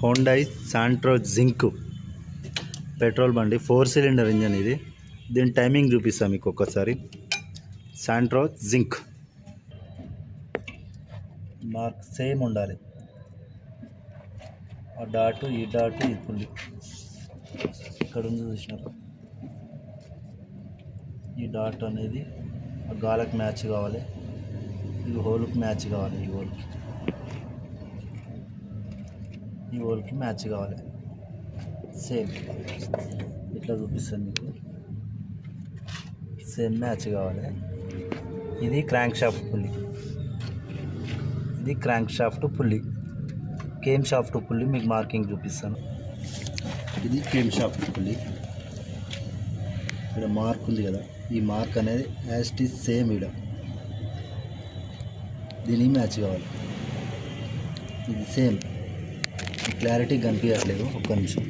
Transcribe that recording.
Hyundai Santro zinc petrol బండి 4 cylinder engine ఇది. దీని టైమింగ్ చూపిస్తాను మీకు ఒక్కసారి. శాంట్రో జింక్ మార్క్ సేమ్ ఉండాలి. ఆ డాటు ఈ డాటు ఈ పుల్లి ఇక్కడ ఉంది చూసినారు. ఈ డాట్ అనేది ఆ గాలకు మ్యాచ్ కావాలి, ఈ హోల్కి మ్యాచ్ కావాలి, ఈ హోల్కి మ్యాచ్ కావాలి. సేమ్ ఇట్లా చూపిస్తాను మీకు. సేమ్ మ్యాచ్ కావాలి. ఇది క్రాంక్ షాఫ్ట్ పుల్లి, ఇది క్రాంక్ షాఫ్ట్ పుల్లి. కేమ్ షాఫ్ట్ పుల్లి మీకు మార్కింగ్ చూపిస్తాను. ఇది కేమ్ షాఫ్ట్ పుల్లి. ఇక్కడ మార్క్ ఉంది కదా, ఈ మార్క్ అనేది యాజ్ ఇట్ ఈజ్ సేమ్. ఇక్కడ దీనికి మ్యాచ్ కావాలి. ఇది సేమ్. క్లారిటీ కనిపించట్లేదు, ఒక్క నిమిషం.